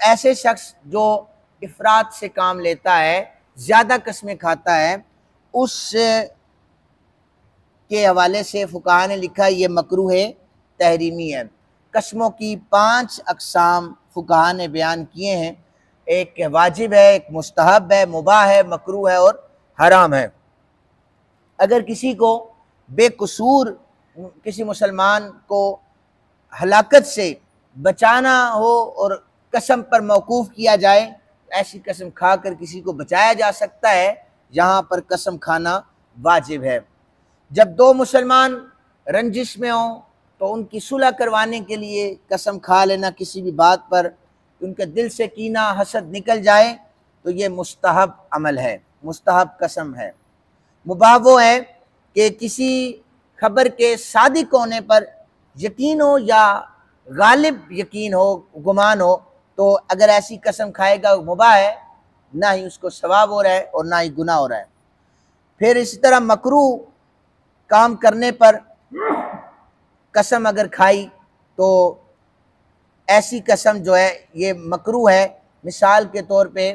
ऐसे शख्स जो इफरात से काम लेता है, ज़्यादा कस्में खाता है, उस के हवाले से फुकाहा ने लिखा ये मकरूह तहरीमी है। कस्मों की 5 अक़साम फुकाहा ने बयान किए हैं, एक वाजिब है, एक मुस्तहब है, मुबाह है, मकरूह है और हराम है। अगर किसी को बेकसूर किसी मुसलमान को हलाकत से बचाना हो और कसम पर मौकूफ़ किया जाए, ऐसी कसम खाकर किसी को बचाया जा सकता है, यहाँ पर कसम खाना वाजिब है। जब 2 मुसलमान रंजिश में हों तो उनकी सुलह करवाने के लिए कसम खा लेना किसी भी बात पर, उनके दिल से कीना हसद निकल जाए, तो ये मुस्तहब अमल है, मुस्तहब कसम है। मुबाह वो है कि किसी खबर के सादिक होने पर यकीन हो या गालिब यकीन हो, गुमान हो, तो अगर ऐसी कसम खाएगा मुबाह है, ना ही उसको सवाब हो रहा है और ना ही गुनाह हो रहा है। फिर इसी तरह मकरूह काम करने पर कसम अगर खाई तो ऐसी कसम जो है ये मकरूह है। मिसाल के तौर पे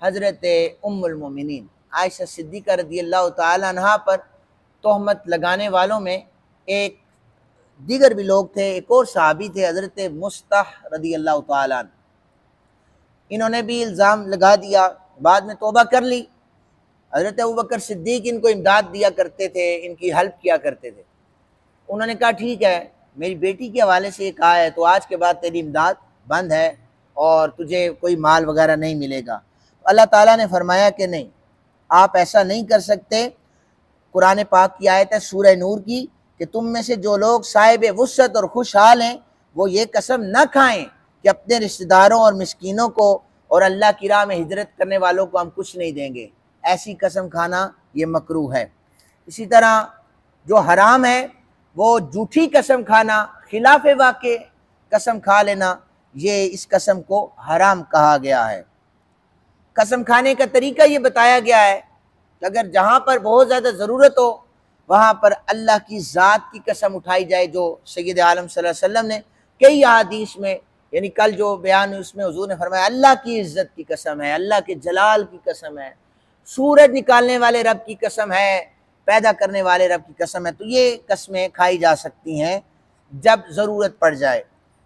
हज़रत उम्मुल मोमिनीन आयशा सिद्दीक़ा रज़ियल्लाहु ताला अन्हा पर तोहमत लगाने वालों में एक दीगर भी लोग थे, एक और सहाबी थे हज़रत मुस्ताह रज़ियल्लाहु ताला अन्हु। इन्होंने भी इल्ज़ाम लगा दिया, बाद में तौबा कर ली। हज़रत अबू बकर सिद्दीक़ इनको इमदाद दिया करते थे, इनकी हेल्प किया करते थे। उन्होंने कहा ठीक है, मेरी बेटी के हवाले से ये कहा है तो आज के बाद तेरी इमदाद बंद है और तुझे कोई माल वगैरह नहीं मिलेगा। अल्लाह ताला ने फरमाया कि नहीं, आप ऐसा नहीं कर सकते। कुरान पाक की आयत है सूरह नूर की कि तुम में से जो लोग साहिब वुसअत और खुशहाल हैं वो ये कसम न खाएं कि अपने रिश्तेदारों और मिस्कीनों को और अल्लाह की राह में हिजरत करने वालों को हम कुछ नहीं देंगे। ऐसी कसम खाना ये मकरूह है। इसी तरह जो हराम है वो झूठी कसम खाना, खिलाफ वाक़े कसम खा लेना, ये इस कसम को हराम कहा गया है। कसम खाने का तरीका ये बताया गया है कि अगर जहाँ पर बहुत ज़्यादा ज़रूरत हो वहाँ पर अल्लाह की ज़ात की कसम उठाई जाए, जो सैयद आलम सल्लल्लाहु अलैहि वसल्लम ने कई हदीस में, यानी कल जो बयान हुई उसमें हुज़ूर ने फरमाया अल्लाह की इज़्ज़त की कसम है, अल्लाह के जलाल की कसम है, सूरज निकालने वाले रब की कसम है, पैदा करने वाले रब की कसम है। तो ये कस्में खाई जा सकती हैं जब ज़रूरत पड़ जाए।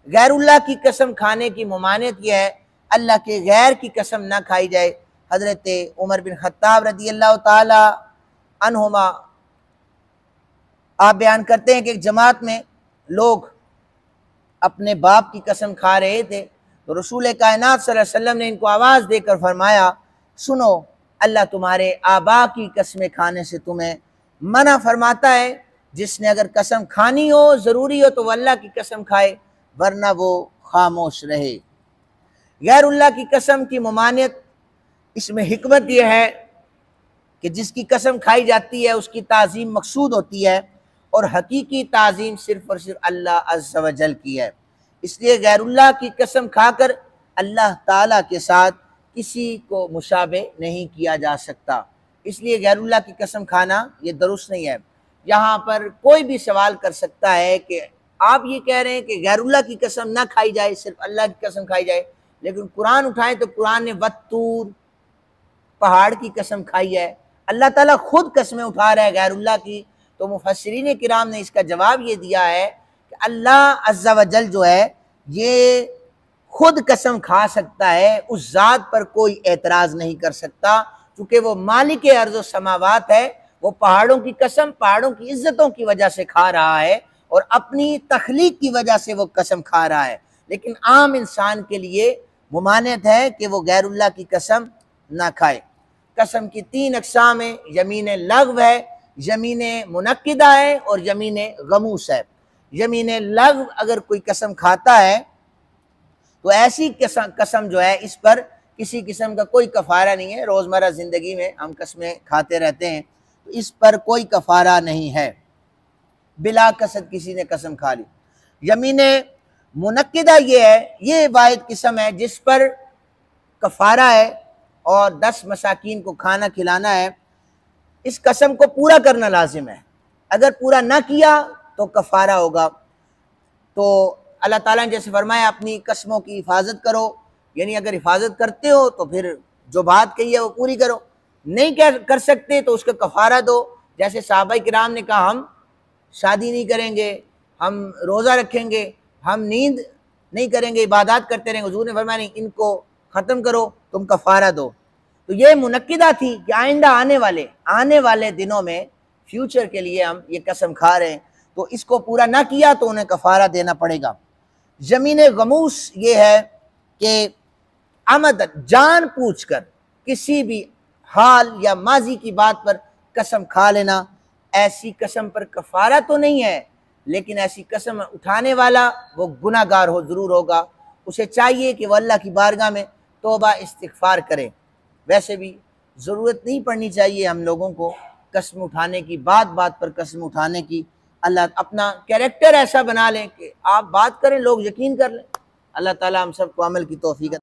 गैरुल्लाह की कसम खाने की ममानियत यह है, अल्लाह के गैर की कसम ना खाई जाए। हज़रत उमर बिन खत्ताब रज़ियल्लाहु ताला अन्हुमा आप बयान करते हैं कि एक जमात में लोग अपने बाप की कसम खा रहे थे, तो रसूल कायनात सल्लल्लाहु अलैहि वसल्लम ने इनको आवाज़ देकर फरमाया, सुनो, अल्लाह तुम्हारे आबा की कसमें खाने से तुम्हें मना फरमाता है। जिसने अगर कसम खानी हो, ज़रूरी हो, तो वह अल्लाह की कसम खाए, वरना वो खामोश रहे। गैरुल्लाह की कसम की ममानियत, इसमें हिकमत यह है कि जिसकी कसम खाई जाती है उसकी ताज़ीम मकसूद होती है और हकीकी ताज़ीम सिर्फ़ और सिर्फ अल्लाह अज़्ज़ा व जल की है। इसलिए गैरुल्लाह की कसम खाकर अल्लाह ताला के साथ किसी को मुशाबे नहीं किया जा सकता। इसलिए गैरुल्लाह की कसम खाना ये दुरुस्त नहीं है। यहाँ पर कोई भी सवाल कर सकता है कि आप ये कह रहे हैं कि गैरुल्लाह की कसम ना खाई जाए, सिर्फ अल्लाह की कसम खाई जाए, लेकिन कुरान उठाएं तो कुरान ने वत्तूर पहाड़ की कसम खाई है, अल्लाह ताला खुद कसमें उठा रहा है गैरुल्लाह की। तो मुफस्सिरीन किराम ने इसका जवाब ये दिया है कि अल्लाह अज़्ज़ा व जल जो है ये खुद कसम खा सकता है, उस ज़ात पर कोई एतराज़ नहीं कर सकता, चूँकि वो मालिक अर्ज़ व समावात है। वो पहाड़ों की कसम पहाड़ों की इज़्ज़तों की वजह से खा रहा है और अपनी तख्लीक की वजह से वो कसम खा रहा है, लेकिन आम इंसान के लिए मुमानियत है कि वो गैरुल्लाह की कसम ना खाए। कसम की 3 अक़साम है, यमीन लग़्व है, यमीन मुनक्किदा है और यमीन गमूस है। यमीन लग़्व अगर कोई कसम खाता है तो ऐसी कसम जो है इस पर किसी किस्म का कोई कफ़ारा नहीं है। रोज़मर्रा ज़िंदगी में हम कसमें खाते रहते हैं, तो इस पर कोई कफ़ारा नहीं है, बिला कसद किसी ने कसम खा ली। यमीन मुनक्किदा ये है, ये वाहिद किस्म है जिस पर कफ़ारा है और 10 मसाकीन को खाना खिलाना है। इस कसम को पूरा करना लाजिम है, अगर पूरा ना किया तो कफ़ारा होगा। तो अल्लाह ताला ने जैसे फरमाया अपनी कसमों की हिफाजत करो, यानी अगर हिफाजत करते हो तो फिर जो बात कही है वो पूरी करो, नहीं कर सकते तो उसका कफारा दो। जैसे सहाबा किराम ने कहा हम शादी नहीं करेंगे, हम रोज़ा रखेंगे, हम नींद नहीं करेंगे, इबादत करते रहेंगे। हुजूर ने फरमाया नहीं, इनको ख़त्म करो, तुम कफ़ारा दो। तो ये मुनक्किदा थी कि आइंदा आने वाले दिनों में फ्यूचर के लिए हम ये कसम खा रहे हैं, तो इसको पूरा ना किया तो उन्हें कफ़ारा देना पड़ेगा। ज़मीन गमूस ये है कि आमदन जान पूछ कर किसी भी हाल या माजी की बात पर कसम खा लेना, ऐसी कसम पर कफ़ारा तो नहीं है, लेकिन ऐसी कसम उठाने वाला वो गुनाहगार ज़रूर होगा। उसे चाहिए कि वह अल्लाह की बारगाह में तौबा इस्तिग़फ़ार करे। वैसे भी ज़रूरत नहीं पड़नी चाहिए हम लोगों को कसम उठाने की, बात बात पर कसम उठाने की। अल्लाह अपना कैरेक्टर ऐसा बना लें कि आप बात करें लोग यकीन कर लें। अल्लाह ताला हम सबको अमल की तौफीक